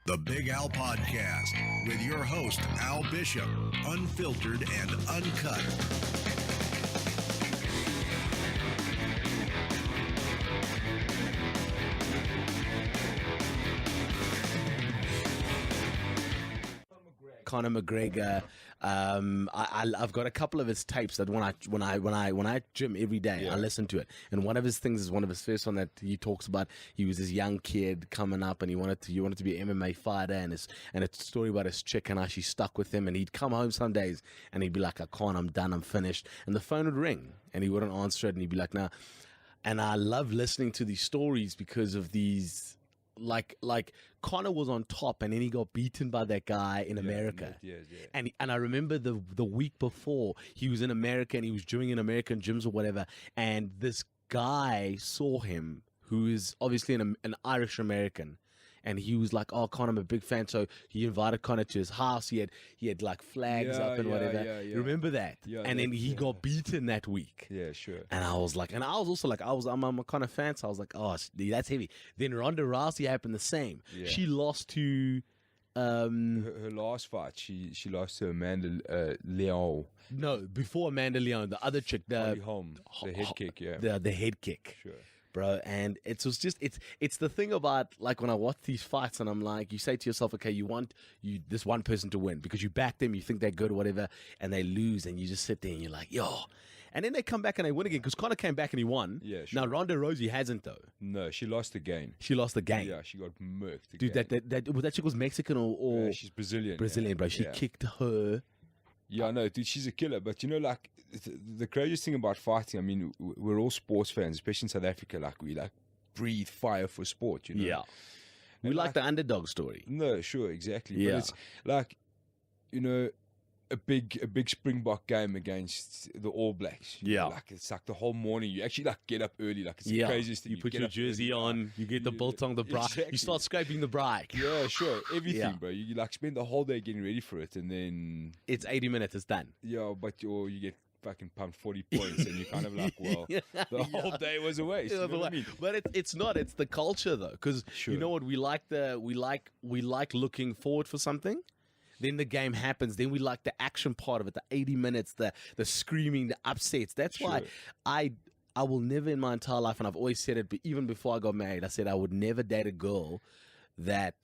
The Big Al Podcast with your host, Al Bishop, unfiltered and uncut. Conor Mcgregor. I've got a couple of his tapes that when I gym every day, I listen to it. And one of his things is one of his first one that he talks about. He was this young kid coming up, and he wanted to be an MMA fighter, and it's a story about his chick and how she stuck with him. And he'd come home some days and he'd be like, "I can't, I'm done, I'm finished." And the phone would ring and he wouldn't answer it, and he'd be like, "Nah." And I love listening to these stories because of these. Like Conor was on top, and then he got beaten by that guy in America. Yeah. And I remember the week before he was in America and he was doing in American gyms or whatever, and this guy saw him who is obviously an Irish American. And he was like, "Oh, Conor, I'm a big fan." So he invited Conor to his house. He had like flags up and whatever. Yeah. You remember that? Yeah, and then he got beaten that week. Yeah, sure. And I was like, I'm a Conor fan, so I was like, "Oh, that's heavy." Then Ronda Rousey happened the same. Yeah. She lost to Her last fight, she lost to Amanda Leon. no, before Amanda Leon, the other chick, Holly Holm, the head kick, yeah. the head kick. Sure. Bro, and it's the thing about, like, when I watch these fights and I'm like, you say to yourself, okay, you want this one person to win because you back them, you think they're good or whatever, and they lose, and you just sit there and you're like, yo. And then they come back and they win again because Conor came back and he won. Yeah, sure. Now Ronda Rousey hasn't, though. No, she lost again. She lost the game. Yeah, she got murked again. Dude, that chick was Mexican or Yeah, she's Brazilian. Brazilian, bro. She kicked her. Yeah, no, dude, she's a killer. But you know, like, the craziest thing about fighting, I mean, we're all sports fans, especially in South Africa. Like, we breathe fire for sport, you know? Yeah. We like the underdog story. No, sure, exactly. Yeah. But it's like, you know, a big Springbok game against the All Blacks. You know, like, it's like the whole morning. You actually get up early. Like, it's the craziest thing. You put your jersey on, you get the biltong, the bra. Exactly. You start scraping the bike. Yeah, sure. Everything, bro. You spend the whole day getting ready for it, and then It's 80 minutes, it's done. yeah, but you get fucking pumped 40 points, and you're kind of like, well, the whole day was a waste. You know what I mean? But it's not. It's the culture, though, because you know what, we like looking forward for something. Then the game happens. Then we like the action part of it, the 80 minutes, the screaming, the upsets. That's why I will never in my entire life, and I've always said it, but even before I got married, I said I would never date a girl that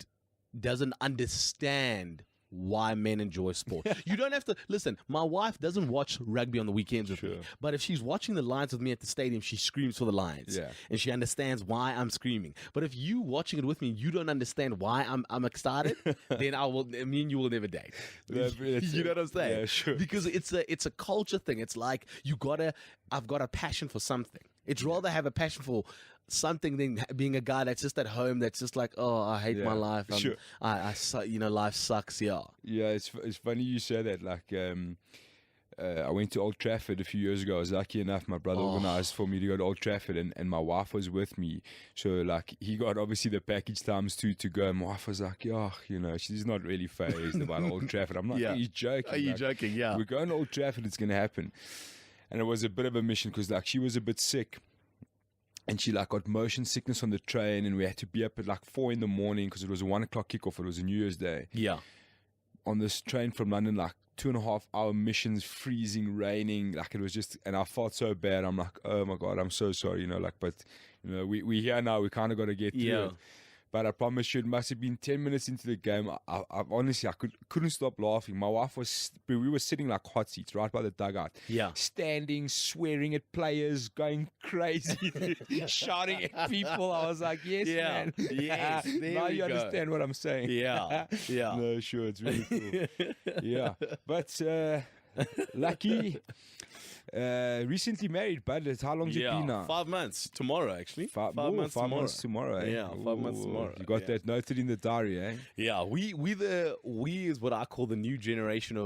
doesn't understand why men enjoy sport. You don't have to listen. My wife doesn't watch rugby on the weekends with me, but if she's watching the Lions with me at the stadium, she screams for the Lions, and she understands why I'm screaming. But if you watching it with me, you don't understand why I'm excited, then me and you will never date. You know what I'm saying? Yeah, sure. Because it's a culture thing. It's like I've got a passion for something. It's rather have a passion for something than being a guy that's just at home, that's just like, oh, I hate my life. Life sucks. Yeah, it's funny you say that. Like, I went to Old Trafford a few years ago. I was lucky enough, my brother organized for me to go to Old Trafford, and my wife was with me. So, like, he got obviously the package times 2 to go. And my wife was like, she's not really phased about Old Trafford. I'm like, are you joking? Are you joking? Yeah. We're going to Old Trafford, it's going to happen. And it was a bit of a mission because, like, she was a bit sick. And she, like, got motion sickness on the train, and we had to be up at 4 a.m. because it was a 1 o'clock kickoff. It was a New Year's Day. Yeah. On this train from London, 2.5 hour missions, freezing, raining. Like, it was just, and I felt so bad. I'm like, oh my God, I'm so sorry, but, we here now, we kind of got to get through it. But I promise you, it must have been 10 minutes into the game. I honestly, couldn't stop laughing. My wife we were sitting like hot seats right by the dugout. Yeah. Standing, swearing at players, going crazy, shouting at people. I was like, yes, man. Yes. Now you understand what I'm saying. Yeah. No, sure. It's really cool. Yeah. But, lucky. Recently married, bud. How long's it been now? 5 months tomorrow, actually. 5 months tomorrow. Eh? Yeah, 5 months tomorrow. You got that noted in the diary, eh? Yeah, we is what I call the new generation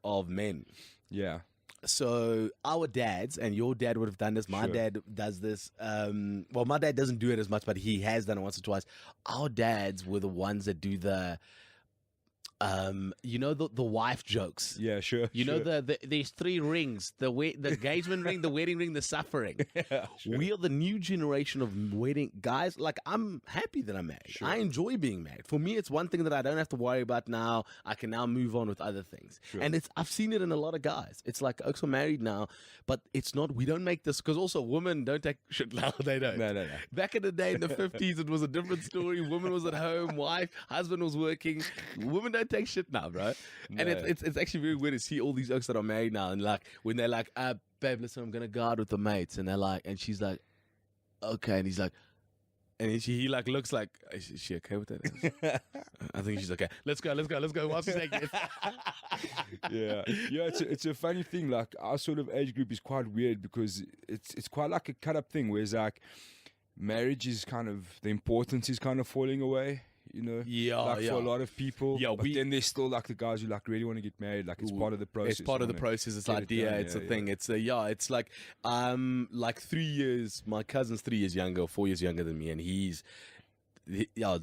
of men. Yeah. So our dads, and your dad would have done this. My dad does this. Well, my dad doesn't do it as much, but he has done it once or twice. Our dads were the ones that do You know the wife jokes. Yeah, sure. You know there's 3 rings: the engagement ring, the wedding ring, the suffering. Yeah, sure. We are the new generation of wedding guys. Like, I'm happy that I'm married. Sure. I enjoy being married. For me, it's one thing that I don't have to worry about now. I can now move on with other things. Sure. And I've seen it in a lot of guys. It's like, Oaks are married now, but it's not. We don't make this, because also women don't take shit now. They don't. No. Back in the day, in the 50s, it was a different story. Woman was at home, wife, husband was working. Women don't take shit now, bro. And No. it's actually very weird to see all these Oaks that are married now, and like when they're like, babe, listen, I'm gonna go out with the mates, and they're like, and she's like, okay, and he's like, and then he like looks like, is she okay with that? I think she's okay. Let's go. While she's like, Yeah. It's a funny thing. Like, our sort of age group is quite weird, because it's quite like a cut up thing, whereas like marriage is kind of, the importance is kind of falling away. You know, for a lot of people. Yeah, but then there's still like the guys who like really want to get married. Like, it's part of the process. It's part of the process. It's idea. It's a thing. It's it's like 3 years. My cousin's 3 years younger, 4 years younger than me, and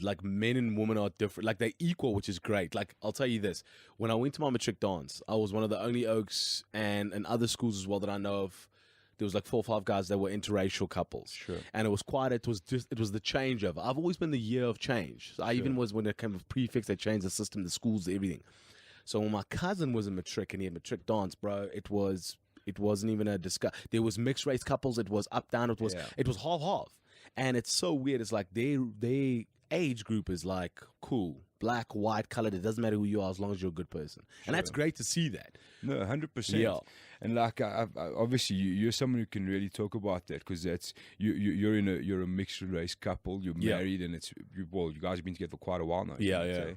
like men and women are different. Like, they're equal, which is great. Like, I'll tell you this: when I went to my matric dance, I was one of the only Oaks and other schools as well that I know of. There was like 4 or 5 guys that were interracial couples. Sure. And it was it was the changeover. I've always been the year of change. So I even was, when it came to prefix, they changed the system, the schools, everything. So when my cousin was in matric and he had matric dance, bro, it wasn't even a discuss. There was mixed race couples. It was up, down. It was half. And it's so weird. It's like they age group is like cool, black, white, colored. It doesn't matter who you are as long as you're a good person. Sure. And that's great to see that. No, 100%. Yeah. And like, obviously, you're someone who can really talk about that, because that's you're a mixed race couple. You're married, and you guys have been together for quite a while now. Yeah.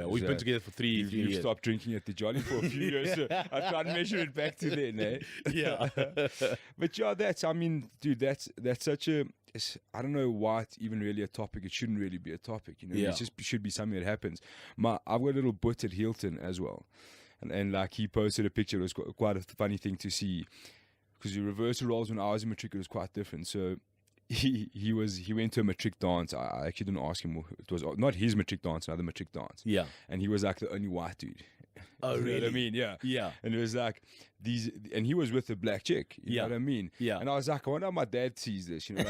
We've been together for 3 years. You've stopped drinking at the Jolly for a few years. So I try and measure it back to then, eh? Yeah. But yeah, dude, that's such a. I don't know why it's even really a topic. It shouldn't really be a topic, you know. Yeah. It just should be something that happens. I've got a little butt at Hilton as well. And like, he posted a picture. It was quite a funny thing to see, because he reversed the roles when I was in matric. It was quite different. So he went to a matric dance. I actually didn't ask him. It was not his matric dance, another matric dance. Yeah. And he was like the only white dude. Oh, you know really? what I mean? Yeah. Yeah. And it was like and he was with a black chick. You know what I mean? Yeah. And I was like, I wonder how my dad sees this. You know,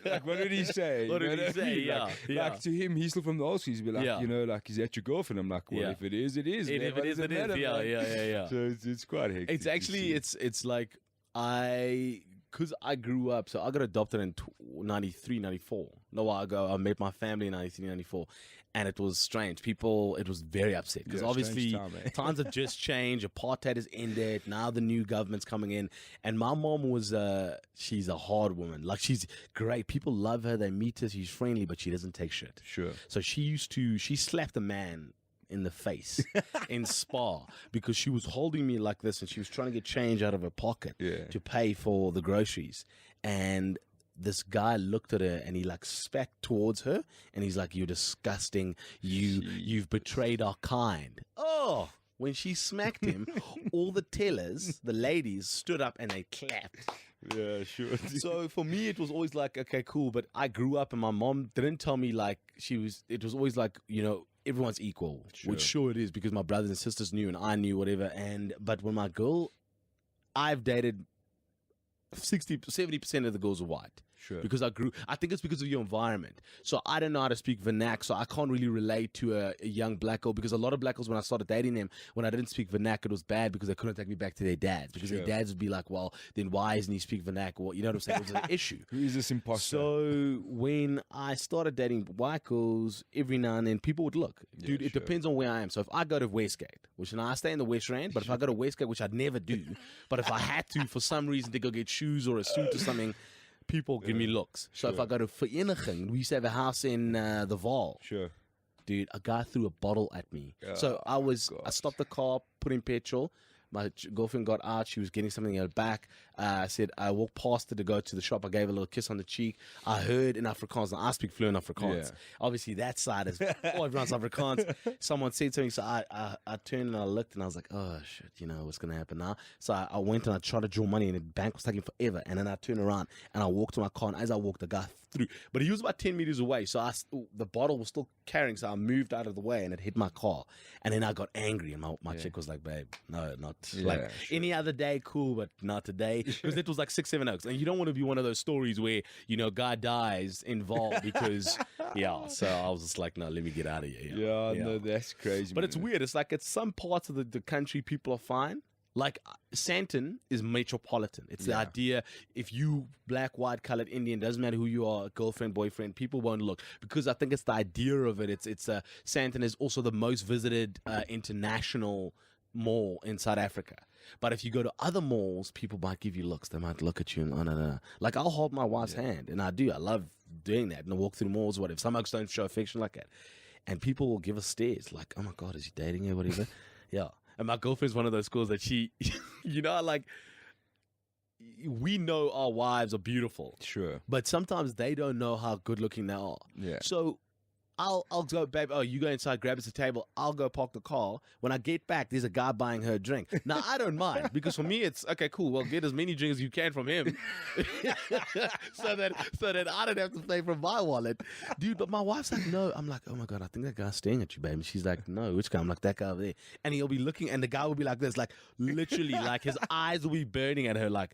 like, what did he say? What did he say? I mean? Yeah. Like, to him, he's still from the old school. He's be like, you know, like, is that your girlfriend? I'm like, well, if it is, it is. If it is, it is. Yeah. So it's quite hectic. It's actually, it's like, because I grew up, so I got adopted in 93, 94. No while ago, I met my family in 93, 94. And it was strange. It was very upset, because obviously times have just changed. Apartheid has ended. Now the new government's coming in. And my mom she's a hard woman. Like, she's great. People love her. They meet her. She's friendly, but she doesn't take shit. Sure. So she slapped a man in the face in Spa, because she was holding me like this, and she was trying to get change out of her pocket to pay for the groceries. And this guy looked at her, and he like spat towards her, and he's like, "You're disgusting. You've betrayed our kind." Oh, when she smacked him, all the tellers, the ladies, stood up and they clapped. Yeah, sure. So for me, it was always like, okay, cool. But I grew up, and my mom didn't tell me like it was always like, you know, everyone's equal, which sure it is, because my brothers and sisters knew, and I knew, whatever. But when my girl, I've dated 70% of the girls are white. Sure. Because I think it's because of your environment. So I don't know how to speak vernac, so I can't really relate to a young black girl, because a lot of black girls, when I started dating them, when I didn't speak vernac, it was bad, because they couldn't take me back to their dads, because their dads would be like, well, then why isn't he speak vernac? Well, you know what I'm saying? It was an issue. Who is this imposter? So when I started dating white girls, every now and then people would look. Dude, it depends on where I am. So if I go to Westgate, which I stay in the West Rand, but if I go to Westgate, which I'd never do, but if I had to for some reason to go get shoes or a suit or something, people give me looks. So if I go to Vereniging, we used to have a house in the Vaal. Sure. Dude, a guy threw a bottle at me. So I stopped the car, put in petrol. My girlfriend got out. She was getting something in her back. I said, I walked past her to go to the shop. I gave her a little kiss on the cheek. I heard in Afrikaans, and I speak fluent Afrikaans. Obviously, that side is everyone's Afrikaans. Someone said something, so I turned and I looked, and I was like, oh, shit, you know, what's going to happen now? So I went and I tried to draw money, and the bank was taking forever. And then I turned around, and I walked to my car, and as I walked, the guy through. But he was about 10 meters away, so the bottle was still carrying, so I moved out of the way and it hit my car. And then I got angry, and my chick was like, babe, no, not like any other day, cool, but not today. Because it was like 6, 7 Oaks. And you don't want to be one of those stories where, guy dies involved because, so I was just like, no, let me get out of here. No, that's crazy. But it's weird. It's like it's some parts of the country people are fine. Like Santon is metropolitan. It's the idea, if you black, white, colored, Indian, doesn't matter who you are, girlfriend, boyfriend, people won't look, because I think it's the idea of it. It's Santon is also the most visited international mall in South Africa. But if you go to other malls, people might give you looks. They might look at you and no. Like I'll hold my wife's hand, and I do. I love doing that, and I walk through malls, whatever. Some folks don't show affection like that, and people will give us stares, like, "Oh my God, is he dating her?" Whatever. And my girlfriend's one of those girls that she, we know our wives are beautiful. Sure. But sometimes they don't know how good looking they are. Yeah. So I'll go, babe, you go inside, grab us a table, I'll go park the car. When I get back, there's a guy buying her a drink. Now, I don't mind, because for me, it's, okay, cool, well, get as many drinks as you can from him so that I don't have to pay from my wallet. Dude, but my wife's like, no. I'm like, oh, my God, I think that guy's staring at you, babe. And she's like, no, which guy? I'm like, that guy over there. And he'll be looking, and the guy will be like this, like, literally, like, his eyes will be burning at her, like,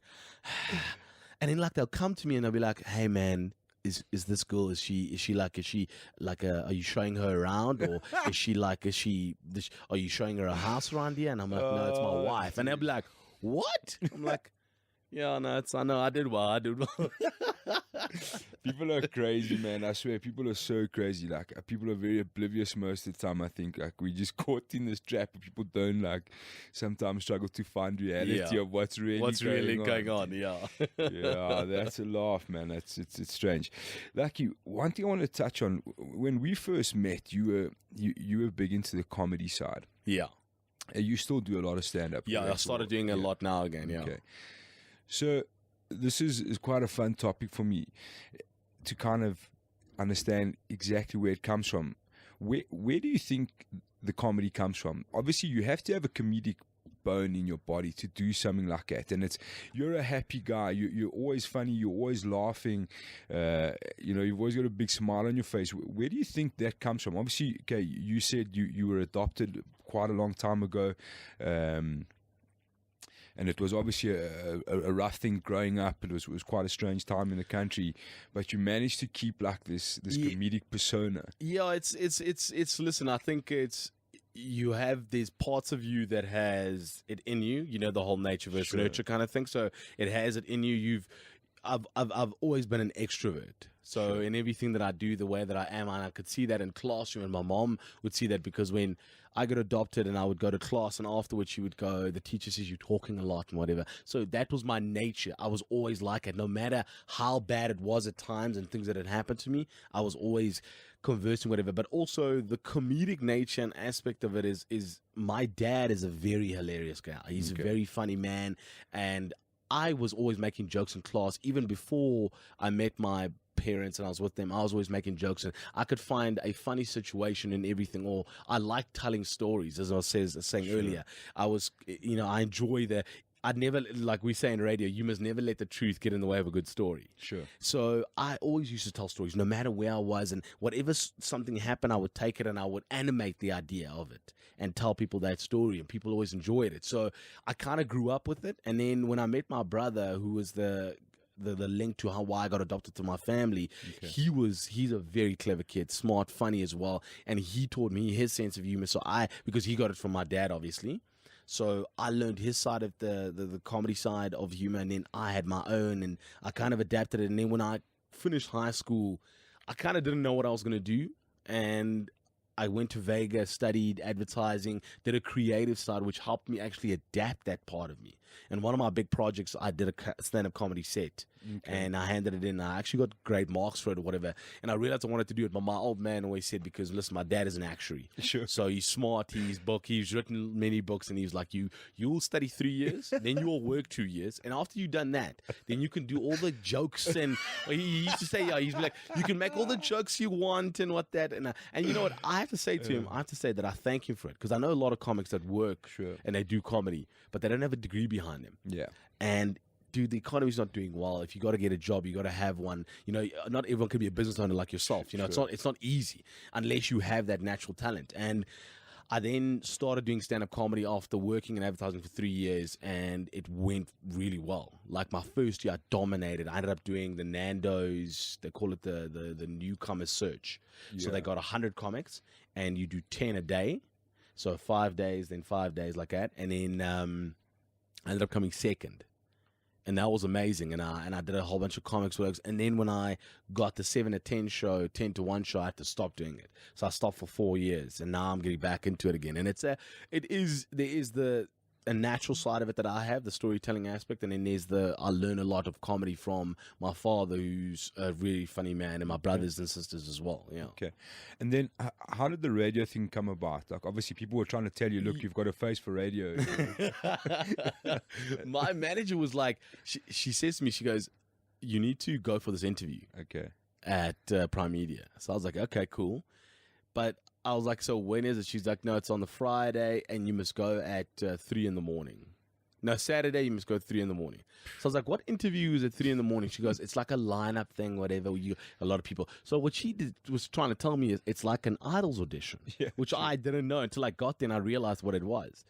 and then, like, they'll come to me, and they'll be like, hey, man, is this girl, are you showing her around, or are you showing her a house around here? And I'm like, no, it's my wife. And they'll be like, what? I'm like, yeah, no, I did well. People are crazy, man. I swear, people are so crazy. Like, people are very oblivious most of the time. I think, like, we just caught in this trap. People don't, like, sometimes struggle to find reality of what's really going on. Yeah, that's a laugh, man. It's strange. Like, one thing I want to touch on, when we first met, you were big into the comedy side. Yeah. And you still do a lot of stand-up. Yeah, I started doing a lot now again. Yeah. Okay. So this is quite a fun topic for me to kind of understand exactly where it comes from. Where do you think the comedy comes from? Obviously, you have to have a comedic bone in your body to do something like that, and you're a happy guy. You're always funny. You're always laughing. You've always got a big smile on your face. Where do you think that comes from? Obviously, okay, you said you were adopted quite a long time ago. And it was obviously a rough thing growing up. It was quite a strange time in the country, but you managed to keep like this comedic persona. Yeah, it's listen, I think you have these parts of you that has it in you, the whole nature versus nurture kind of thing. So it has it in you. I've always been an extrovert. So in everything that I do, the way that I am, and I could see that in classroom, and my mom would see that, because when I got adopted and I would go to class, and afterwards she would go, the teacher says you're talking a lot and whatever. So that was my nature. I was always like it, no matter how bad it was at times and things that had happened to me. I was always conversing, whatever. But also the comedic nature and aspect of it is my dad is a very hilarious guy. He's a very funny man, and I was always making jokes in class. Even before I met my parents and I was with them, I was always making jokes, and I could find a funny situation in everything. Or I like telling stories, as I was saying earlier. I enjoy I'd never, like we say in radio, you must never let the truth get in the way of a good story. Sure. So I always used to tell stories, no matter where I was, and whatever something happened, I would take it and I would animate the idea of it and tell people that story, and people always enjoyed it. So I kind of grew up with it. And then when I met my brother, who was the link to why I got adopted to my family, he's a very clever kid, smart, funny as well, and he taught me his sense of humor. So because he got it from my dad, obviously. So I learned his side of the comedy side of humor, and then I had my own, and I kind of adapted it. And then when I finished high school, I kind of didn't know what I was going to do, and I went to Vegas, studied advertising, did a creative side, which helped me actually adapt that part of me. And one of my big projects, I did a stand-up comedy set, and I handed it in. I actually got great marks for it or whatever. And I realized I wanted to do it, but my old man always said, because listen, my dad is an actuary. Sure. So he's smart, he's written many books, and he's like, you'll study 3 years, then you will work 2 years, and after you've done that, then you can do all the jokes. And he used to say, he's like, you can make all the jokes you want and what that. And you know what, I have to say to him, I have to say that I thank him for it, because I know a lot of comics that work and they do comedy, but they don't have a degree behind them. Yeah. And dude, the economy's not doing well. If you got to get a job, you got to have one. You know, not everyone can be a business owner like yourself. You know, it's not easy unless you have that natural talent. And I then started doing stand-up comedy after working in advertising for 3 years, and it went really well. Like my first year, I dominated. I ended up doing the Nando's, they call it the newcomer search. So they got 100 comics, and you do 10 a day. So 5 days, then 5 days like that. And then I ended up coming second. And that was amazing. And I did a whole bunch of comics works. And then when I got the 7 to 10 show, 10 to 1 show, I had to stop doing it. So I stopped for 4 years. And now I'm getting back into it again. And there is a natural side of it that I have, the storytelling aspect. And then I learn a lot of comedy from my father, who's a really funny man, and my brothers and sisters as well. Yeah. Okay. And then how did the radio thing come about? Like, obviously people were trying to tell you, look, you've got a face for radio. My manager was like, she says to me, she goes, you need to go for this interview. Okay. At Prime Media. So I was like, okay, cool. But I was like, so when is it? She's like, no, it's on the Friday, and you must go at 3 in the morning. No, Saturday, you must go at 3 in the morning. So I was like, what interview is at 3 in the morning? She goes, it's like a lineup thing, whatever. A lot of people. So what she was trying to tell me is it's like an Idols audition, which I didn't know until I got there and I realized what it was.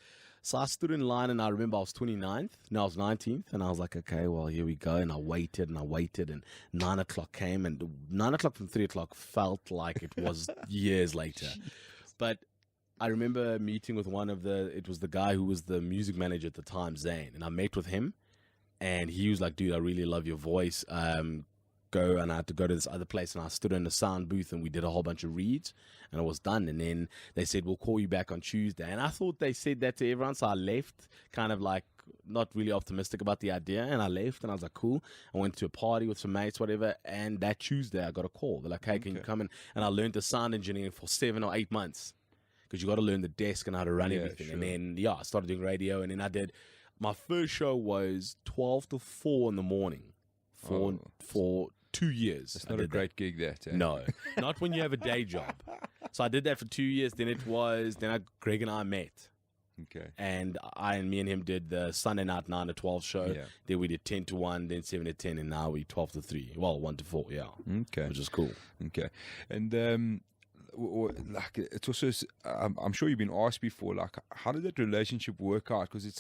So I stood in line, and I remember I was 29th. No, I was 19th. And I was like, okay, well, here we go. And I waited. And 9 o'clock came. And 9 o'clock from 3 o'clock felt like it was years later. But I remember meeting with it was the guy who was the music manager at the time, Zane. And I met with him. And he was like, dude, I really love your voice. Go. And I had to go to this other place. And I stood in the sound booth, and we did a whole bunch of reads. And it was done. And then they said, we'll call you back on Tuesday. And I thought they said that to everyone. So I left, kind of like not really optimistic about the idea. And I left, and I was like, cool. I went to a party with some mates, whatever. And that Tuesday, I got a call. They're like, hey, can you come in? And I learned the sound engineering for 7 or 8 months, because you got to learn the desk and how to run everything. Sure. And then, I started doing radio. And then I did, my first show was 12 to 4 in the morning for 2 years. It's not a great gig, that. Eh? No, not when you have a day job. So I did that for 2 years. Then Greg and I met. Okay. And me and him did the Sunday night 9 to 12 show. Yeah. Then we did 10 to 1, then 7 to 10, and now we 12 to 3. Well, 1 to 4, yeah. Okay. Which is cool. Okay. And like, it's also, I'm sure you've been asked before, like, how did that relationship work out? Because it's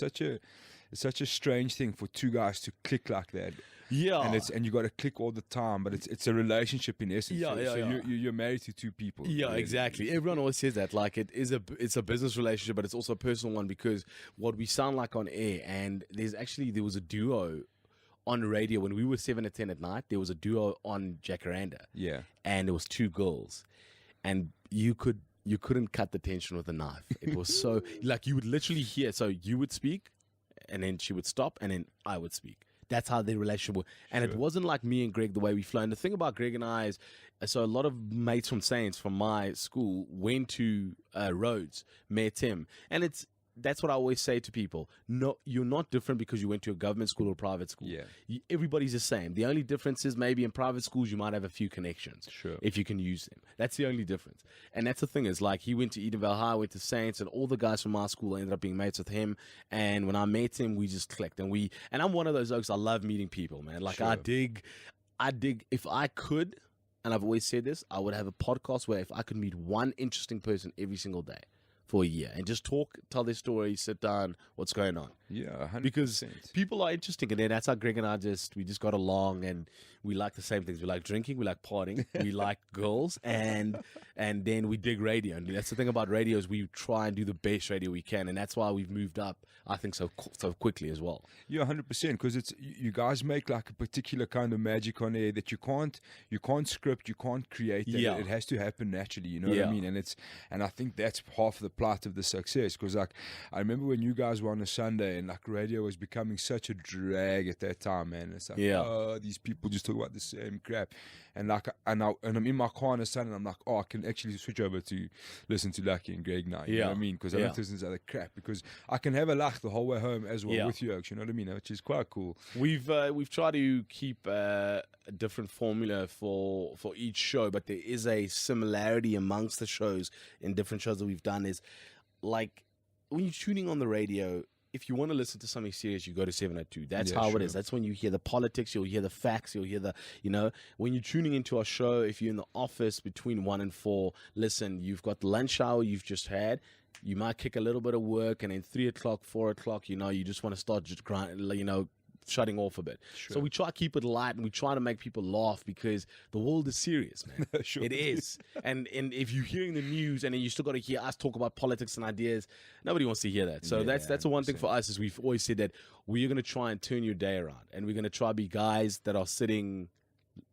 such a strange thing for two guys to click like that. Yeah, and you got to click all the time, but it's a relationship in essence. You're married to two people. Yeah, really. Exactly. Everyone always says that. Like, it's a business relationship, but it's also a personal one, because what we sound like on air, and there was a duo on radio when we were 7 to 10 at night. There was a duo on Jacaranda. Yeah, and there was two girls, and you couldn't cut the tension with a knife. It was so like you would literally hear. So you would speak, and then she would stop, and then I would speak. That's how their relationship was. And It wasn't like me and Greg, the way we flow. And the thing about Greg and I is, so a lot of mates from Saints, from my school, went to Rhodes, met him. And that's what I always say to people. No, you're not different because you went to a government school or private school. Yeah. Everybody's the same. The only difference is maybe in private schools you might have a few connections. Sure. If you can use them. That's the only difference. And that's the thing is, like, he went to Edenvale High, went to Saints, and all the guys from my school ended up being mates with him. And when I met him, we just clicked. And I'm one of those oaks, I love meeting people, man. Like, sure. I dig, if I could, and I've always said this, I would have a podcast where if I could meet one interesting person every single day for a year and just tell their story, sit down, what's going on. Yeah, 100%. Because people are interesting, and then that's how Greg and I we just got along, and we like the same things. We like drinking, we like partying, we like girls, and then we dig radio. And that's the thing about radio is we try and do the best radio we can, and that's why we've moved up, I think, so quickly as well. Yeah, 100%, because it's you guys make like a particular kind of magic on air that you can't script, you can't create. Yeah. It has to happen naturally. You know what I mean? And I think that's half the part of the success. Because like I remember when you guys were on a Sunday, and like radio was becoming such a drag at that time, man. It's like, oh, these people just talk about the same crap. And like, and I'm in my car on a Sunday, and I'm like, oh, I can actually switch over to listen to Lucky and Greg now. You know what I mean? Because I don't listen to other crap. Because I can have a laugh the whole way home as well with you, you know what I mean? Which is quite cool. We've tried to keep a different formula for each show, but there is a similarity amongst the shows in different shows that we've done. Is like when you're tuning on the radio, if you want to listen to something serious, you go to 702. That's Yeah, how sure. it is. That's when you hear the politics, you'll hear the facts, you'll hear the, when you're tuning into our show, if you're in the office between 1 and 4, listen, you've got the lunch hour you've just had. You might kick a little bit of work, and then 3 o'clock, 4 o'clock, you just want to start just shutting off a bit. Sure. So we try to keep it light, and we try to make people laugh because the world is serious, man. Sure. It is. And if you're hearing the news and then you still got to hear us talk about politics and ideas, nobody wants to hear that. So Yeah, that's the one thing for us is we've always said that we're going to try and turn your day around, and we're going to try to be guys that are sitting.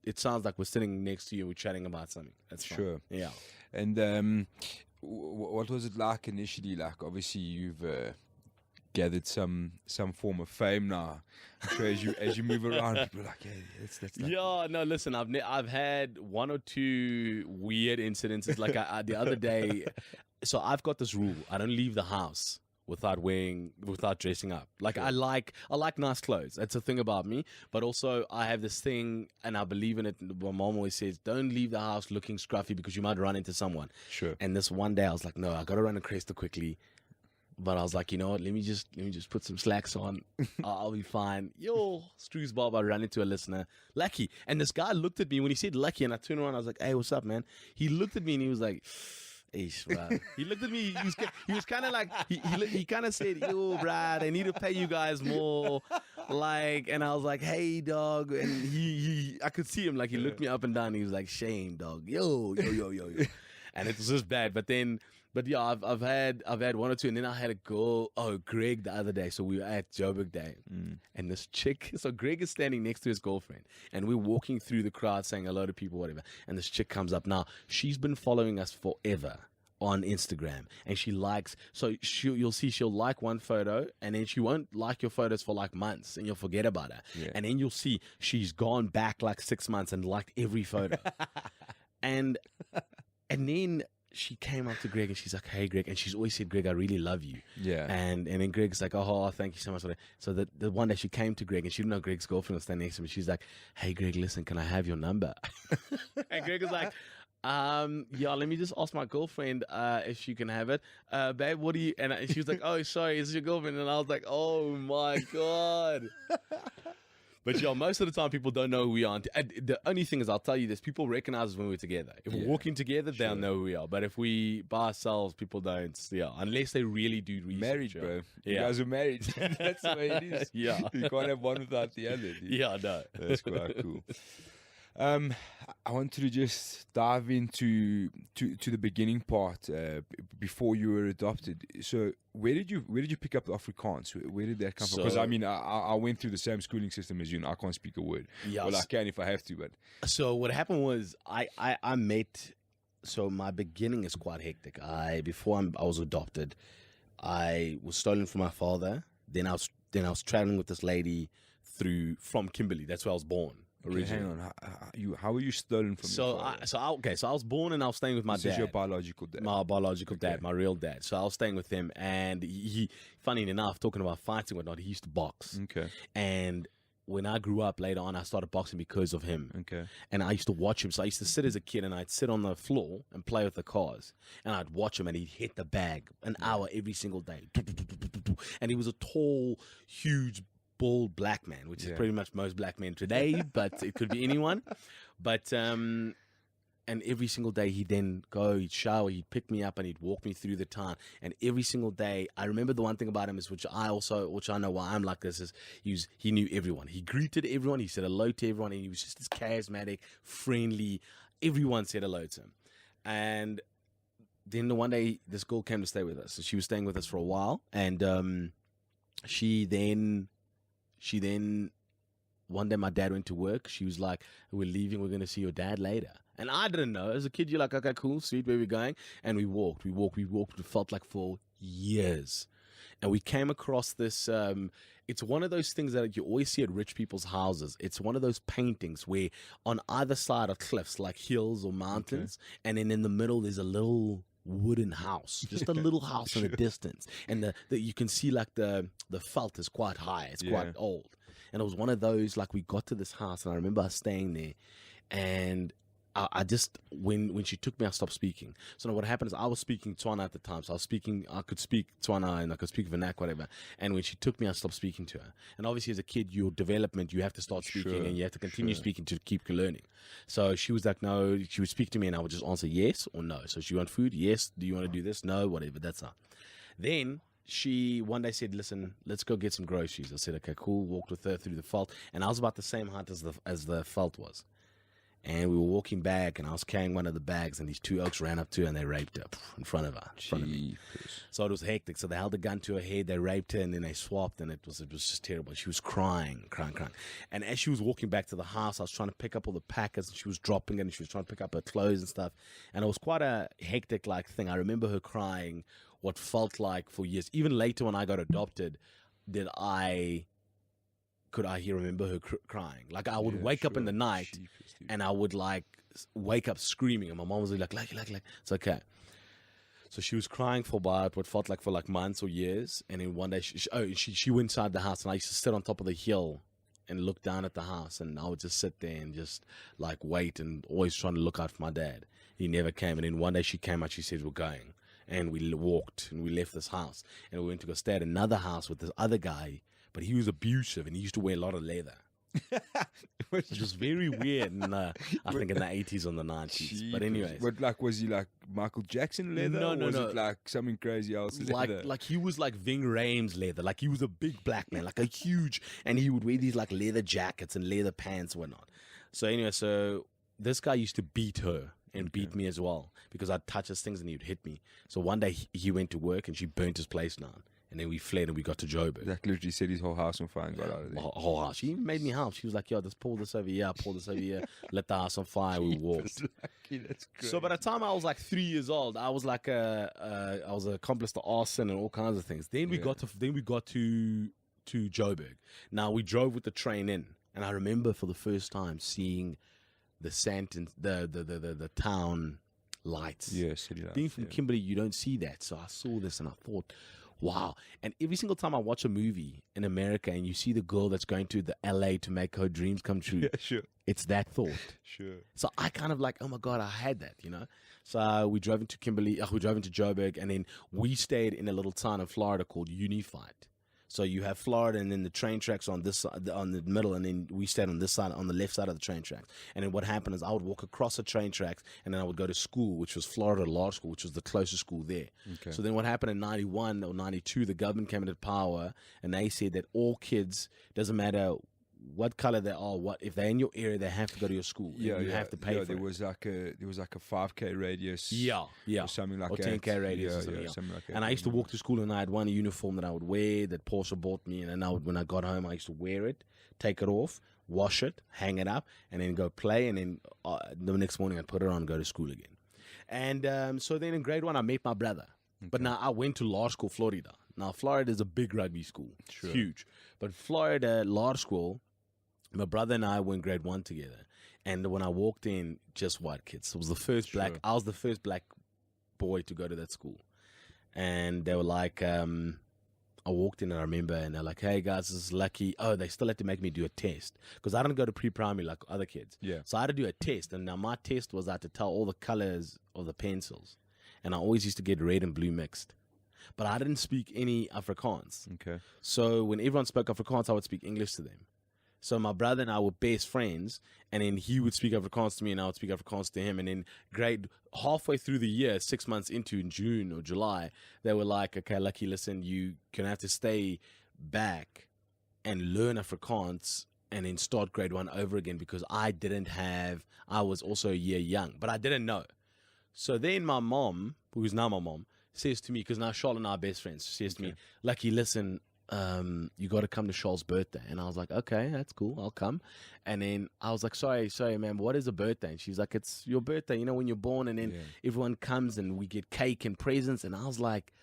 It sounds like we're sitting next to you, we're chatting about something. That's fun. Sure. Yeah. And what was it like initially? Like, obviously, you've gathered some form of fame now. I'm sure as you move around, people are like, hey, that's like, Yeah, no, listen, I've had 1 or 2 weird incidences. Like the other day, so I've got this rule: I don't leave the house without dressing up. Like I like nice clothes. That's a thing about me. But also I have this thing, and I believe in it. My mom always says, don't leave the house looking scruffy because you might run into someone. Sure. And this one day I was like, no, I got to run a Cresta quickly. But I was like, you know what? Let me just put some slacks on. I'll be fine. Yo, Stru's Bob, I ran into a listener, Lucky. And this guy looked at me when he said Lucky, and I turned around. I was like, hey, what's up, man? He looked at me and he was like, Ish, bro. He looked at me. He was kind of like he kind of said, "Yo, Brad, I need to pay you guys more." Like, and I was like, "Hey, dog." And he I could see him like he looked me up and down. He was like, "Shame, dog. Yo." And it was just bad. But yeah, I've had 1 or 2, and then I had a girl. Oh, Greg the other day. So we were at Joburg Day, and this chick. So Greg is standing next to his girlfriend, and we're walking through the crowd saying hello to people, whatever. And this chick comes up. Now she's been following us forever on Instagram, and she likes. So you'll see she'll like one photo, and then she won't like your photos for like months, and you'll forget about her. Yeah. And then you'll see she's gone back like 6 months and liked every photo, and then she came up to Greg and she's like, "Hey, Greg," and she's always said, "Greg, I really love you." Yeah. And then Greg's like, "Oh, thank you so much for that." So the one day she came to Greg and she didn't know Greg's girlfriend was standing next to him. She's like, "Hey, Greg, listen, can I have your number?" And Greg was like, yeah, let me just ask my girlfriend if she can have it. Babe, what do you? And she was like, "Oh, sorry, is this your girlfriend?" And I was like, "Oh my God." But yeah, most of the time people don't know who we are. The only thing is, I'll tell you this: people recognize us when we're together. If we're walking together, they'll know who we are. But if we by ourselves, people don't. Yeah, unless they really do research. Married, yeah. bro. Yeah. You guys are married. That's the way it is. Yeah. You can't have one without the other. Dude. Yeah, no. That's quite cool. I wanted to just dive into the beginning part before you were adopted. So where did you pick up the Afrikaans? Where did that come from? Because I mean, I went through the same schooling system as you, and I can't speak a word. Yeah. Well, I can if I have to, but So what happened was I met. So my beginning is quite hectic. Before I was adopted, I was stolen from my father. Then I was traveling with this lady from Kimberley. That's where I was born. okay, hang on. How were you stolen from your father? So I was born and I was staying with my This dad. is your biological dad. My biological dad, Okay. my real dad. So I was staying with him, and he, funny enough, talking about fighting and whatnot, he used to box. Okay. And when I grew up later on, I started boxing because of him. Okay. And I used to watch him. So I used to sit as a kid, and I'd sit on the floor and play with the cars. And I'd watch him, and he'd hit the bag an hour every single day. And he was a tall, huge, bald black man, which is pretty much most black men today, but it could be anyone. But and every single day he'd then he'd shower, he'd pick me up, and he'd walk me through the town. And every single day, I remember the one thing about him is, which I know why I'm like this, is he knew everyone. He greeted everyone, he said hello to everyone, and he was just this charismatic, friendly. Everyone said hello to him. And then the one day, this girl came to stay with us. So she was staying with us for a while, and she then one day my dad went to work. She was like, "We're leaving. We're going to see your dad later." And I didn't know. As a kid, you're like, "Okay, cool, sweet, where we going?" And we walked. It felt like for years. And we came across this, it's one of those things that you always see at rich people's houses. It's one of those paintings where on either side are cliffs, like hills or mountains. Okay. And then in the middle, there's a little wooden house, just a little house in the distance. And you can see like the felt is quite high. It's quite old. And it was one of those, like, we got to this house, and I remember us staying there, and I just when she took me, I stopped speaking. So now what happened is I was speaking Tswana at the time, so I could speak Tswana and I could speak Vernac, whatever. And when she took me, I stopped speaking to her. And obviously, as a kid, your development, you have to start speaking and you have to continue speaking to keep learning. So she was like, no, she would speak to me and I would just answer yes or no. So she want food? Yes. Do you want to do this? No, whatever. That's how. Then she one day said, listen, let's go get some groceries. I said, okay, cool. Walked with her through the veld. And I was about the same height as the veld was. And we were walking back, and I was carrying one of the bags, and these two oaks ran up to her, and they raped her in front of her, in front of me. So it was hectic. So they held a gun to her head, they raped her, and then they swapped, and it was just terrible. She was crying. And as she was walking back to the house, I was trying to pick up all the packets, and she was dropping it, and she was trying to pick up her clothes and stuff. And it was quite a hectic thing. I remember her crying what felt like for years. Even later when I got adopted, could I remember her crying. Like I would wake up in the night and I would wake up screaming, and my mom was like, it's okay. So she was crying for about what felt like for months or years. And then one day she went inside the house, and I used to sit on top of the hill and look down at the house, and I would just sit there and just wait, and always trying to look out for my dad. He never came. And then one day she came out, she said, we're going. And we walked and we left this house, and we went to go stay at another house with this other guy. But he was abusive, and he used to wear a lot of leather. Which was very weird, I think in the 80s or the 90s. Jeepers. But anyways. What, was he like Michael Jackson leather? No, or was it like something crazy else leather? Like he was like Ving Rhames leather. Like he was a big black man, like a huge, and he would wear these leather jackets and leather pants and whatnot. So anyway, this guy used to beat her and beat me as well, because I'd touch his things and he'd hit me. So one day he went to work and she burnt his place down. And then we fled and we got to Joburg. That literally set his whole house on fire and got out of there. Whole house. She even made me help. She was like, yo, just pull this over here, let the house on fire. We walked. Lucky, that's great. So by the time I was 3 years old, I was I was an accomplice to arson and all kinds of things. Then we got to Joburg. Now we drove with the train in, and I remember for the first time seeing the the town lights. Yeah, city lights. Being from Kimberley, you don't see that. So I saw this and I thought, wow. And every single time I watch a movie in America and you see the girl that's going to the LA to make her dreams come true, yeah, sure, it's that thought. Sure. So I kind of oh my God, I had that, So we drove into Joburg, and then we stayed in a little town in Florida called Unified. So you have Florida, and then the train tracks on this side, on the middle, and then we stayed on this side, on the left side of the train tracks. And then what happened is I would walk across the train tracks, and then I would go to school, which was Florida Law School, which was the closest school there. Okay. So then what happened in 91 or 92, the government came into power, and they said that all kids, doesn't matter what color they are, if they're in your area, they have to go to your school. Yeah, you have to pay for there it. Was like a 5K radius. Yeah. Or something like or that. 10K radius or something. Something like that. And I used to walk to school, and I had one uniform that I would wear that Porsche bought me, and then when I got home, I used to wear it, take it off, wash it, hang it up, and then go play, and then the next morning I'd put it on and go to school again. And so then in grade 1, I met my brother. Okay. But now I went to law school, Florida. Now Florida is a big rugby school. Sure. It's huge. But Florida law school, my brother and I were in grade 1 together. And when I walked in, just white kids. It was the first I was the first black boy to go to that school. And they were like, I walked in and I remember, and they're like, hey guys, this is Lucky. Oh, they still had to make me do a test, because I didn't go to pre-primary like other kids. Yeah. So I had to do a test. And now my test was I had to tell all the colors of the pencils. And I always used to get red and blue mixed. But I didn't speak any Afrikaans. Okay. So when everyone spoke Afrikaans, I would speak English to them. So my brother and I were best friends, and then he would speak Afrikaans to me, and I would speak Afrikaans to him. And then halfway through the year, 6 months into, in June or July, they were like, okay, Lucky, listen, you can have to stay back and learn Afrikaans and then start grade 1 over again, because I was also a year young, but I didn't know. So then my mom, who's now my mom, says to me, because now Charlotte and I are best friends, says to me, Lucky, listen, you got to come to Charles' birthday. And I was like, okay, that's cool, I'll come. And then I was like, sorry, man, what is a birthday? And she's like, it's your birthday, when you're born, and then everyone comes and we get cake and presents. And I was like,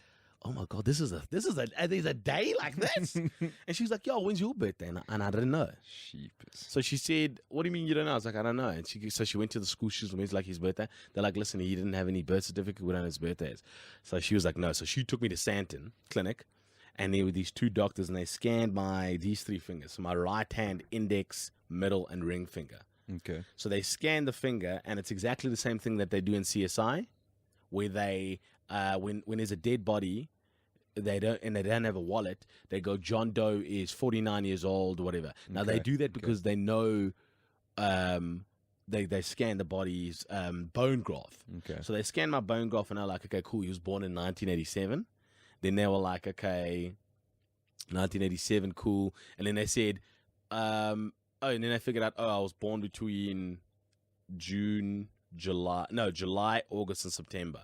oh my God, there's a day like this? And she's like, yo, when's your birthday? And I didn't know. Sheepers. So she said, what do you mean you don't know? I was like, I don't know. And she went to the school. She was when's like his birthday. They're like, listen, he didn't have any birth certificate. We don't know his birthdays. So she was like, no. So she took me to Santon Clinic. And there were these two doctors, and they scanned these 3 fingers. So my right hand, index, middle, and ring finger. Okay. So they scan the finger, and it's exactly the same thing that they do in CSI, where they, when there's a dead body, they don't have a wallet. They go, John Doe is 49 years old, or whatever. Now they do that because they know, they scan the body's bone graft. Okay. So they scan my bone graft, and they're like, okay, cool. He was born in 1987. Then they were like, okay, 1987, cool. And then they said, and then they figured out, I was born between July, August, and September.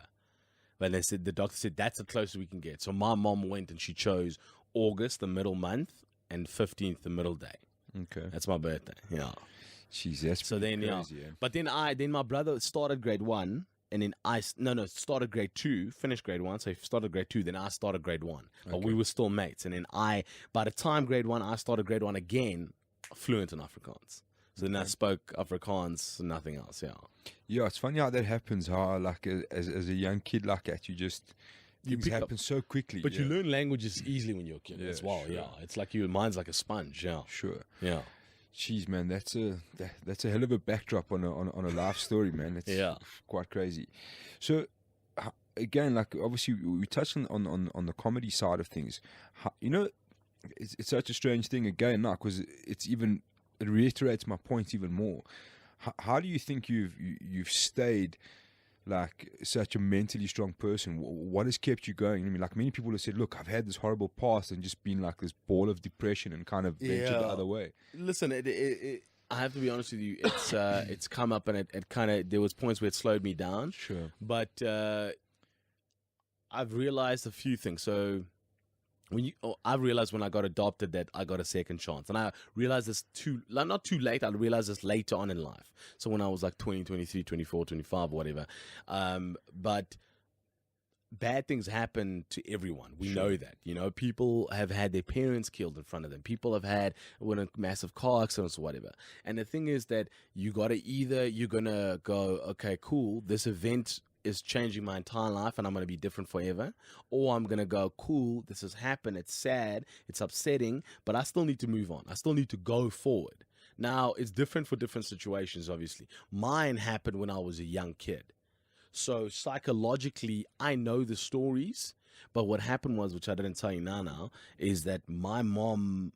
But they said, the doctor said, that's the closest we can get. So my mom went and she chose August, the middle month, and 15th, the middle day. Okay. That's my birthday. Yeah. Jeez, that's So then, crazy, yeah. But then my brother started grade 1, and then started grade 2, finished grade 1. So he started grade 2, then I started grade 1. But we were still mates. And then by the time grade 1, I started grade 1 again, fluent in Afrikaans. So then I spoke Afrikaans and nothing else, yeah. Yeah, it's funny how that happens, how like as a young kid like that, things happen so quickly. But you learn languages easily when you're a kid as well, yeah. It's like your mind's like a sponge, yeah. Sure. Yeah. Jeez, man, that's a hell of a backdrop on a life story, man. It's quite crazy. So, again, like obviously we touched on the comedy side of things. It's such a strange thing again now because it reiterates my point even more. How do you think you've stayed like such a mentally strong person? What has kept you going? I mean, like many people have said, look, I've had this horrible past and just been like this ball of depression and kind of ventured the other way. Listen, I have to be honest with you. It's come up and it kind of, there was points where it slowed me down. Sure. But I've realized a few things. So I realized when I got adopted that I got a second chance. And I realized this not too late. I realized this later on in life. So when I was like 20, 23, 24, 25, whatever. But bad things happen to everyone. We know that. You know, people have had their parents killed in front of them. People have had massive car accidents or whatever. And the thing is that you're going to go, okay, cool, this event is changing my entire life and I'm going to be different forever, or I'm going to go, cool, this has happened, it's sad, it's upsetting, but I still need to move on. I still need to go forward. Now, it's different for different situations, obviously. Mine happened when I was a young kid. So psychologically, I know the stories, but what happened was, which I didn't tell you now, is that my mom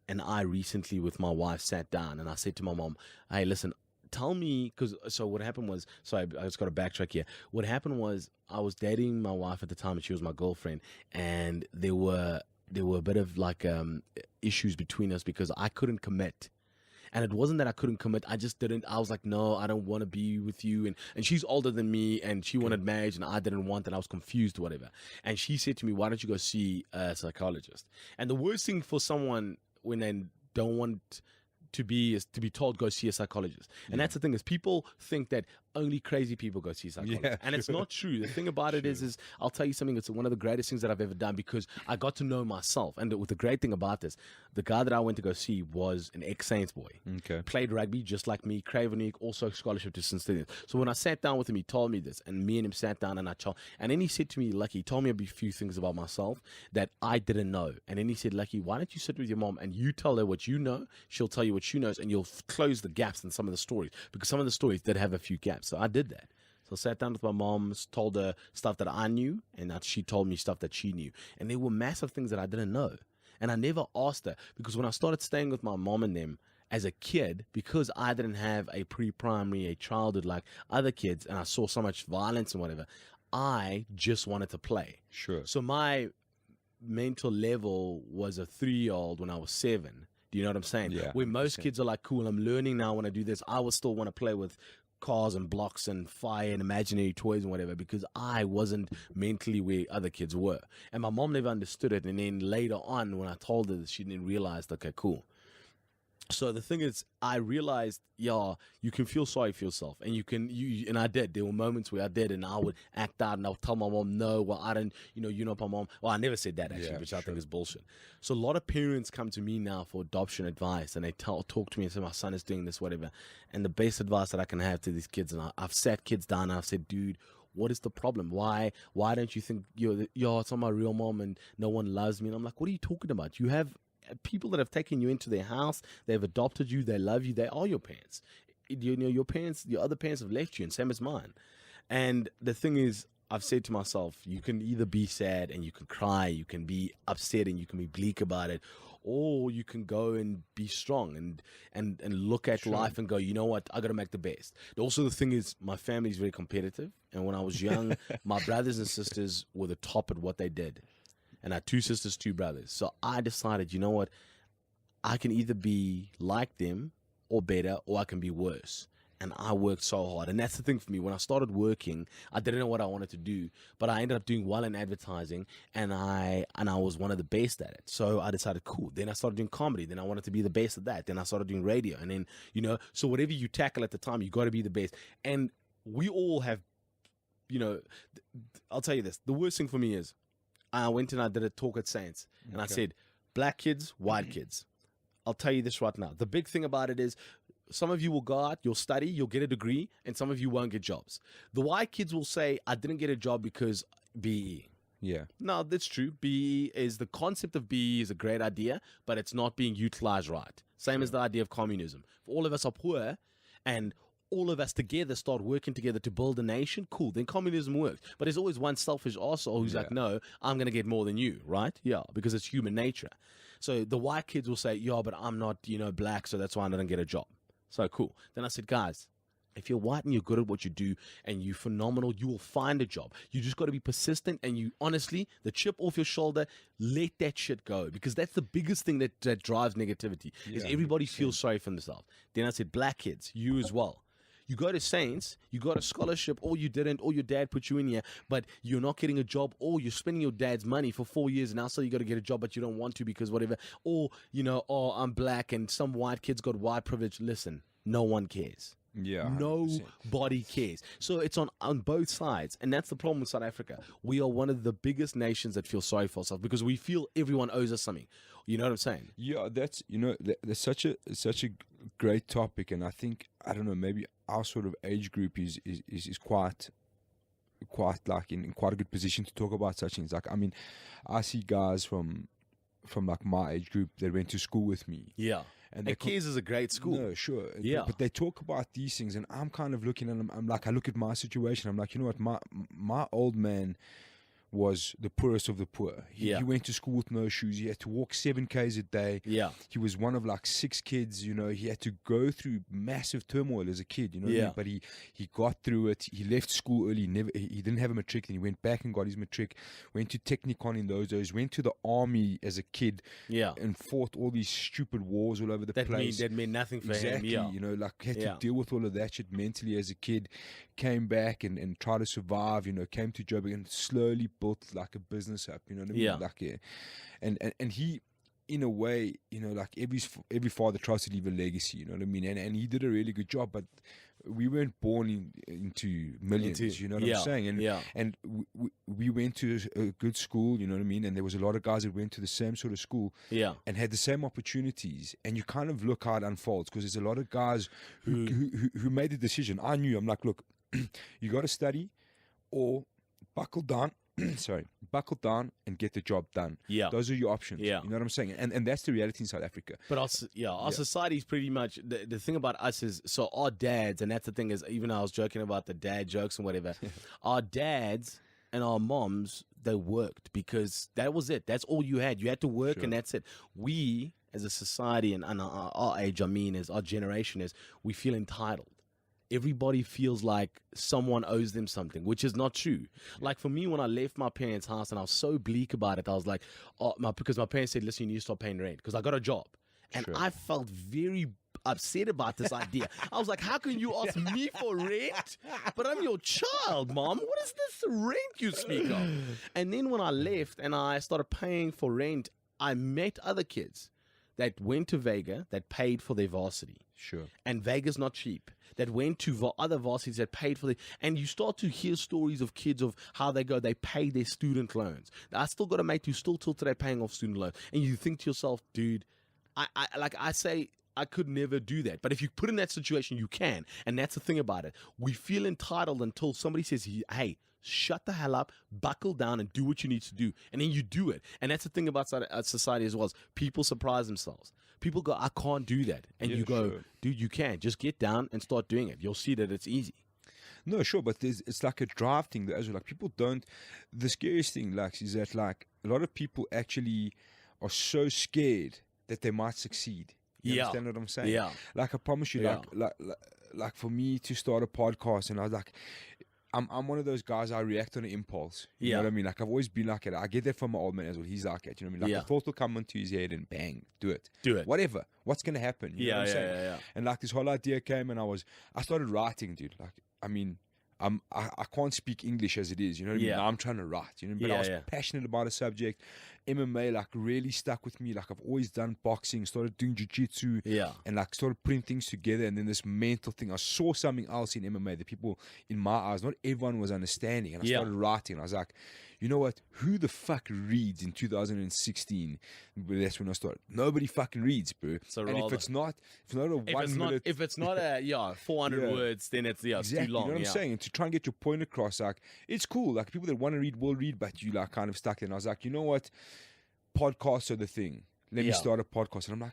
and I recently with my wife sat down and I said to my mom, hey, listen, tell me, so what happened was, so I just got to backtrack here. What happened was I was dating my wife at the time and she was my girlfriend, and there were a bit of like issues between us because I couldn't commit. And it wasn't that I couldn't commit. I just didn't. I was like, no, I don't want to be with you. And she's older than me and she wanted marriage and I didn't want, and I was confused, whatever. And she said to me, why don't you go see a psychologist? And the worst thing for someone when they don't want to be is to be told go see a psychologist. And that's the thing, is people think that only crazy people go see a psychologist. And it's not true. The thing about it is I'll tell you something, it's one of the greatest things that I've ever done because I got to know myself. And the great thing about this, the guy that I went to go see was an ex-Saints boy. Okay. Played rugby just like me, Cravenwick, also scholarship to St. Stephen's. So when I sat down with him, he told me this, and me and him sat down and and then he said to me, Lucky, he told me a few things about myself that I didn't know. And then he said, Lucky, why don't you sit with your mom and you tell her what you know, she'll tell you what she knows, and you'll close the gaps in some of the stories, because some of the stories did have a few gaps. So I did that. So I sat down with my mom, told her stuff that I knew, and that she told me stuff that she knew. And there were massive things that I didn't know. And I never asked her, because when I started staying with my mom and them as a kid, because I didn't have a pre-primary, a childhood like other kids, and I saw so much violence and whatever, I just wanted to play. Sure. So my mental level was a 3-year-old when I was 7. Do you know what I'm saying? Yeah. Where most kids are like, cool, I'm learning now when I do this. I would still want to play with cars and blocks and fire and imaginary toys and whatever, because I wasn't mentally where other kids were. And my mom never understood it. And then later on, when I told her, she didn't realize, okay, cool. So the thing is, I realized, you can feel sorry for yourself, and and I did. There were moments where I did, and I would act out, and I would tell my mom, no, well, I don't, you're not my mom. Well, I never said that actually, which I think is bullshit. So a lot of parents come to me now for adoption advice, and they talk to me and say, my son is doing this, whatever. And the best advice that I can have to these kids, and I've sat kids down, and I've said, dude, what is the problem? Why don't you think it's not my real mom and no one loves me? And I'm like, what are you talking about? You have people that have taken you into their house, they've adopted you, they love you, they are your parents. your parents, your other parents have left you, and same as mine. And the thing is, I've said to myself, you can either be sad and you can cry, you can be upset and you can be bleak about it, or you can go and be strong and look at life and go, you know what, I got to make the best. Also, the thing is, my family is very competitive. And when I was young, my brothers and sisters were the top at what they did. And I had 2 sisters, 2 brothers. So I decided, you know what, I can either be like them or better, or I can be worse. And I worked so hard. And that's the thing for me. When I started working, I didn't know what I wanted to do, but I ended up doing well in advertising, and I was one of the best at it. So I decided, cool. Then I started doing comedy. Then I wanted to be the best at that. Then I started doing radio. And then, so whatever you tackle at the time, you got to be the best. And we all have, I'll tell you this. The worst thing for me is I went and I did a talk at Saints, and I said, black kids, white kids. I'll tell you this right now. The big thing about it is, some of you will go out, you'll study, you'll get a degree, and some of you won't get jobs. The white kids will say, I didn't get a job because BE. Yeah. No, that's true. BE is, the concept of BE is a great idea, but it's not being utilized right. Same as the idea of communism. If all of us are poor and all of us together start working together to build a nation, cool, then communism works. But there's always one selfish arsehole who's like, no, I'm going to get more than you, right? Yeah, because it's human nature. So the white kids will say, yeah, but I'm not, black, so that's why I didn't get a job. So cool. Then I said, guys, if you're white and you're good at what you do and you're phenomenal, you will find a job. You just got to be persistent, and you honestly, the chip off your shoulder, let that shit go, because that's the biggest thing that drives negativity, is everybody feels sorry for themselves. Then I said, black kids, you as well. You go to Saints, you got a scholarship, or you didn't, or your dad put you in here, but you're not getting a job, or you're spending your dad's money for 4 years, and now so you got to get a job, but you don't want to because whatever. Or, oh, I'm black, and some white kids got white privilege. Listen, no one cares. Yeah, 100%. Nobody cares. So it's on both sides, and that's the problem with South Africa. We are one of the biggest nations that feel sorry for ourselves because we feel everyone owes us something. You know what I'm saying? Yeah, that's that's such a great topic, and I think, I don't know, maybe our sort of age group is quite like in quite a good position to talk about such things. Like, I mean, I see guys from like my age group that went to school with me. Yeah. And Keys is a great school. No, sure. Yeah. But they talk about these things, and I'm kind of looking at them. I'm like, I look at my situation. I'm like, you know what? My old man was the poorest of the poor. He went to school with no shoes. He had to walk 7 Ks a day. Yeah. He was one of like 6 kids, He had to go through massive turmoil as a kid, what I mean? But he got through it. He left school early. He didn't have a matric. Then he went back and got his matric. Went to Technicon in those days. Went to the army as a kid. Yeah. And fought all these stupid wars all over the place. That meant nothing for him. Yeah. Had to deal with all of that shit mentally as a kid. Came back and tried to survive, came to Joburg and slowly built like a business up, you know what I mean? Yeah. Like, and he, in a way, like every father tries to leave a legacy, you know what I mean? And he did a really good job, but we weren't born into millions, you know what I'm saying? And we went to a good school, you know what I mean? And there was a lot of guys that went to the same sort of school and had the same opportunities. And you kind of look how it unfolds, because there's a lot of guys who made the decision. I'm like, look, you got to study or buckle down. Buckle down and get the job done. Yeah. Those are your options. Yeah. You know what I'm saying? And that's the reality in South Africa. But our society is pretty much, the thing about us is, so our dads, and that's the thing is, even I was joking about the dad jokes and whatever, our dads and our moms, they worked because that was it. That's all you had. You had to work and that's it. We, as a society, and our age, is our generation is, we feel entitled. Everybody feels like someone owes them something, which is not true. Like for me, when I left my parents' house and I was so bleak about it, I was like, because my parents said, listen, you need to stop paying rent because I got a job. And I felt very upset about this idea. I was like, how can you ask me for rent? But I'm your child, Mom. What is this rent you speak of? And then when I left and I started paying for rent, I met other kids that went to Vega that paid for their varsity. Sure. And Vega's not cheap. That went to other varsities that paid for it. And you start to hear stories of kids of how they pay their student loans. I still got a mate who's still till today paying off student loans. And you think to yourself, dude, I say, I could never do that. But if you put in that situation, you can. And that's the thing about it. We feel entitled until somebody says, hey, shut the hell up, buckle down, and do what you need to do. And then you do it. And that's the thing about society as well. Is people surprise themselves. People go, I can't do that. And you go, dude, you can. Just get down and start doing it. You'll see that it's easy. No, sure, but it's like a drive thing as well. Like people don't. The scariest thing, Lux, is that like a lot of people actually are so scared that they might succeed. You understand what I'm saying? Yeah. Like I promise you, like for me to start a podcast, and I was like, I'm one of those guys. I react on an impulse. You know what I mean? Like I've always been like it. I get that from my old man as well. He's like it. You know what I mean? Like the thought will come into his head and bang, do it. Whatever. What's gonna happen? You know what I'm saying? Yeah. And like this whole idea came, and I started writing, dude. Like I mean, I can't speak English as it is, you know what I mean? Now I'm trying to write, you know, but I was passionate about a subject. MMA like really stuck with me. Like I've always done boxing, started doing jiu-jitsu, and like started putting things together. And then this mental thing, I saw something else in MMA that people in my eyes, not everyone was understanding. And I started writing. I was like, you know what? Who the fuck reads in 2016? That's when I started. Nobody fucking reads, bro. So and if it's not a 1 minute, if it's not a 400 words, then it's exactly, it's too long. You know what I'm saying? And to try and get your point across, like it's cool. Like people that want to read will read, but you like kind of stuck there. And I was like, you know what? Podcasts are the thing. Let me start a podcast. And I'm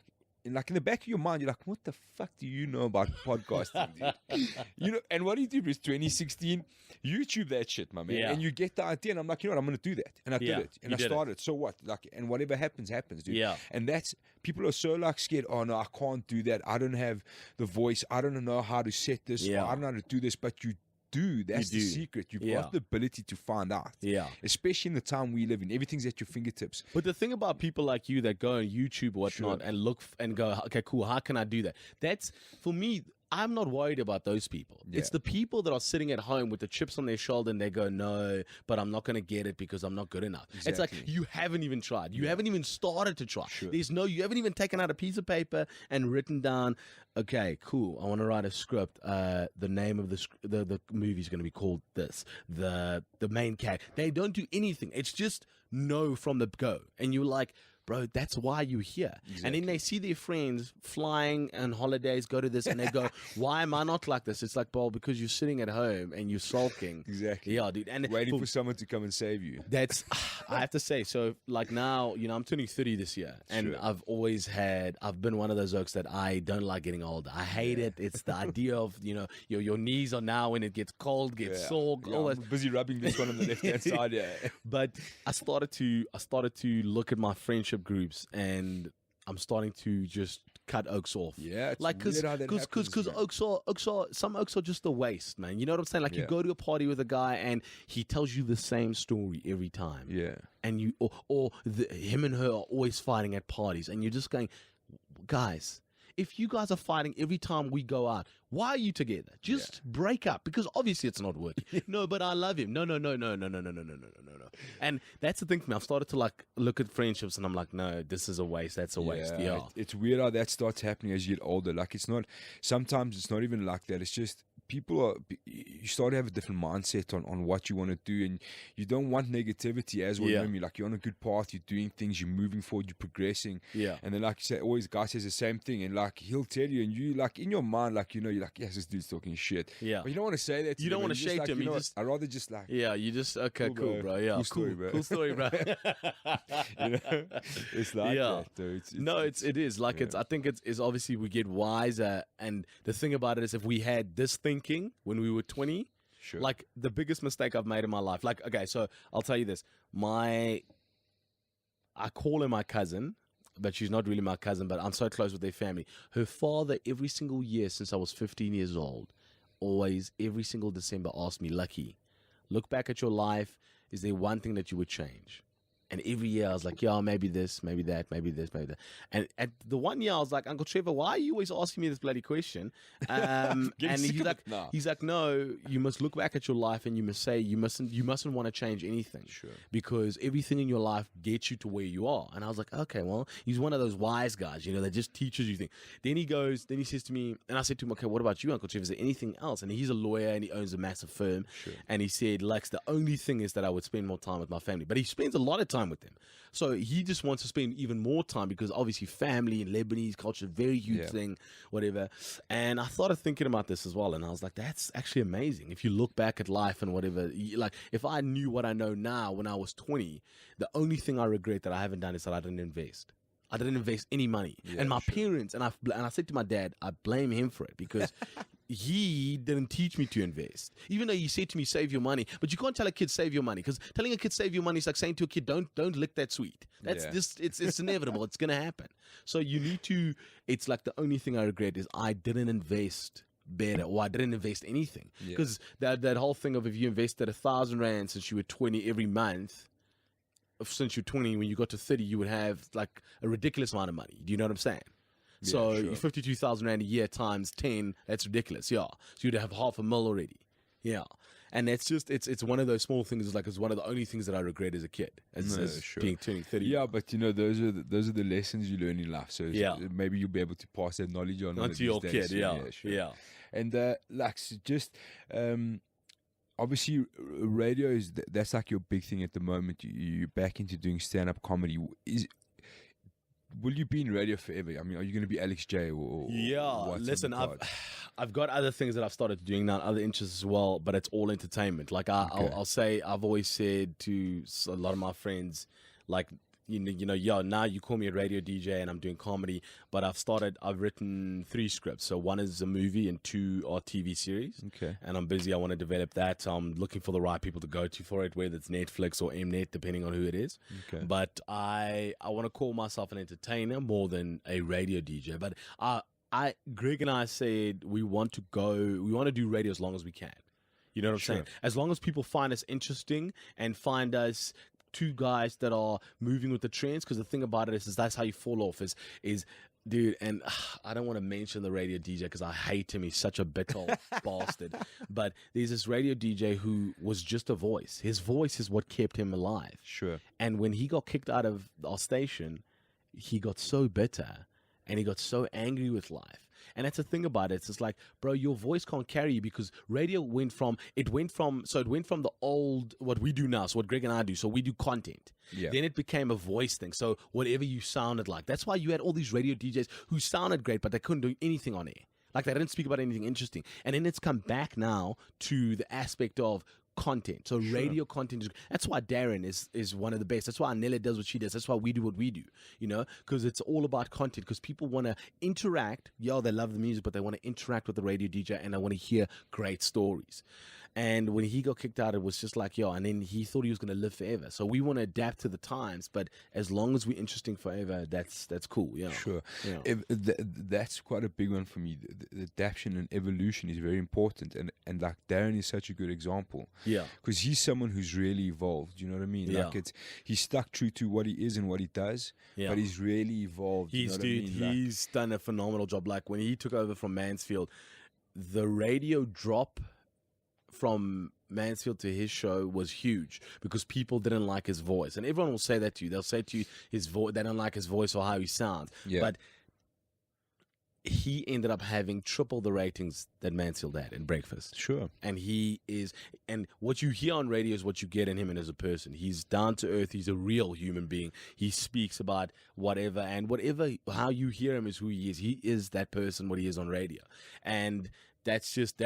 like, in the back of your mind, you're like, what the fuck do you know about podcasting, dude? You know, and what do you do? It's 2016. YouTube that shit, my man. And you get the idea, and I'm like, you know what? I'm going to do that. And I did it. And I started. So what? Like, and whatever happens, happens, dude. And that's, people are so like scared. Oh no, I can't do that. I don't have the voice. I don't know how to set this. Or I don't know how to do this. But you do. That's the secret. You've got the ability to find out. Especially in the time we live in. Everything's at your fingertips. But the thing about people like you that go on YouTube or whatnot and look and go, okay, cool, how can I do that? That's, for me, I'm not worried about those people. It's the people that are sitting at home with the chips on their shoulder and they go, no, but I'm not going to get it because I'm not good enough. It's like, you haven't even tried. You haven't even started to try. You haven't even taken out a piece of paper and written down, okay, cool, I want to write a script. The name of the movie is going to be called this. The main character. They don't do anything. It's just no from the go. And you're like, bro, that's why you're here. And then they see their friends flying on holidays, go to this, and they go, why am I not like this? It's like, well, because you're sitting at home and you're sulking. Yeah, dude. And waiting for someone to come and save you. That's, I have to say, so like now, you know, I'm turning 30 this year, and I've been one of those oaks that I don't like getting older. I hate it. It's the idea of, you know, your knees are now when it gets cold, gets sore. I'm busy rubbing this one on the left-hand side, But I started to look at my friendship groups, and I'm starting to just cut oaks off. It's like because some oaks are just a waste, man. You know what I'm saying? Like you go to a party with a guy and he tells you the same story every time. And you him and her are always fighting at parties, and you're just going, guys, if you guys are fighting every time we go out, why are you together? Just break up, because obviously it's not working. No, but I love him. No. And that's the thing for me. I've started to like look at friendships and I'm like, no, this is a waste. That's a waste. It's weird how that starts happening as you get older. Like sometimes it's not even like that. It's just you start to have a different mindset on what you want to do, and you don't want negativity as well. You know what I mean? Like you're on a good path, you're doing things, you're moving forward, you're progressing. And then like you say, always guy says the same thing, and like he'll tell you, and you like in your mind, like, you know, you're like, yes, this dude's talking shit. But you don't want to say that. You don't want to shake him. I'd rather just like, you just, okay, cool, bro. Yeah, cool story, bro. Cool story, bro. You know, it's like that, though. It is like I think it's obviously we get wiser, and the thing about it is, if we had this thinking when we were 20, like the biggest mistake I've made in my life. Like, okay, so I'll tell you this. I call her my cousin, but she's not really my cousin, but I'm so close with their family. Her father, every single year since I was 15 years old, always, every single December, asked me, Lucky, look back at your life. Is there one thing that you would change? And every year I was like, yeah, maybe this, maybe that, maybe this, maybe that. And at the one year I was like, Uncle Trevor, why are you always asking me this bloody question? And he's like, no, you must look back at your life and you must say you mustn't want to change anything. Because everything in your life gets you to where you are. And I was like, okay, well, he's one of those wise guys, you know, that just teaches you things. Then he says to me, and I said to him, okay, what about you, Uncle Trevor? Is there anything else? And he's a lawyer and he owns a massive firm. And he said, Lex, the only thing is that I would spend more time with my family. But he spends a lot of time with them. So he just wants to spend even more time because obviously family and Lebanese culture, very huge thing, whatever. And I started thinking about this as well. And I was like, that's actually amazing. If you look back at life and whatever, like if I knew what I know now when I was 20, the only thing I regret that I haven't done is that I didn't invest. I didn't invest any money. And my parents, and I said to my dad, I blame him for it because he didn't teach me to invest. Even though he said to me, save your money. But you can't tell a kid, save your money. Because telling a kid, save your money is like saying to a kid, don't lick that sweet. That's just, it's inevitable. It's going to happen. So you need to, it's like the only thing I regret is I didn't invest better, or I didn't invest anything. Because that whole thing of if you invested 1,000 rand since you were 20 every month, since you're 20, when you got to 30, you would have like a ridiculous amount of money. Do you know what I'm saying? So 52,000 rand a year times 10, that's ridiculous. Yeah. So you'd have $500,000 already. Yeah. And that's just, it's one of those small things. It's one of the only things that I regret as a kid, turning 30. Yeah, but those are the lessons you learn in life. So maybe you'll be able to pass that knowledge on to your kid. And just obviously radio that's like your big thing at the moment. You're back into doing stand-up comedy. Will you be in radio forever? I mean, are you going to be Alex J or listen, I've got other things that I've started doing now, other interests as well, but it's all entertainment. Like I'll say, I've always said to a lot of my friends, like, now you call me a radio DJ and I'm doing comedy, but I've written 3 scripts. So 1 is a movie and 2 are TV series. Okay. And I'm busy. I want to develop that. I'm looking for the right people to go to for it, whether it's Netflix or Mnet, depending on who it is. Okay. But I want to call myself an entertainer more than a radio DJ. But Greg and I said we want to do radio as long as we can. You know what I'm saying? As long as people find us interesting and find us 2 guys that are moving with the trends, because the thing about it is that's how you fall off is dude, and I don't want to mention the radio DJ because I hate him. He's such a bitter bastard. But there's this radio DJ who was just a voice. His voice is what kept him alive. Sure. And when he got kicked out of our station, he got so bitter and he got so angry with life. And that's the thing about it. It's just like, bro, your voice can't carry you because radio went from the old, what we do now, so what Greg and I do, so we do content. Yeah. Then it became a voice thing. So whatever you sounded like. That's why you had all these radio DJs who sounded great, but they couldn't do anything on air. Like they didn't speak about anything interesting. And then it's come back now to the aspect of content. So radio content that's why Darren is one of the best. That's why Anela does what she does. That's why we do what we do, because it's all about content, because people want to interact. They love the music, but they want to interact with the radio DJ and they want to hear great stories. And when he got kicked out, it was just like, and then he thought he was going to live forever. So we want to adapt to the times, but as long as we're interesting forever, that's cool. Sure. That's quite a big one for me. The adaptation and evolution is very important. And like Darren is such a good example. Yeah. Because he's someone who's really evolved. You know what I mean? Yeah. Like he's stuck true to what he is and what he does, but he's really evolved. He's done a phenomenal job. Like when he took over from Mansfield, the radio drop from Mansfield to his show was huge because people didn't like his voice. And everyone will say that to you. They'll say to you his voice, they don't like his voice or how he sounds. Yeah. But he ended up having triple the ratings that Mansfield had in Breakfast. Sure. And and what you hear on radio is what you get in him and as a person. He's down to earth. He's a real human being. He speaks about whatever, and how you hear him is who he is. He is that person, what he is on radio. And that's just that.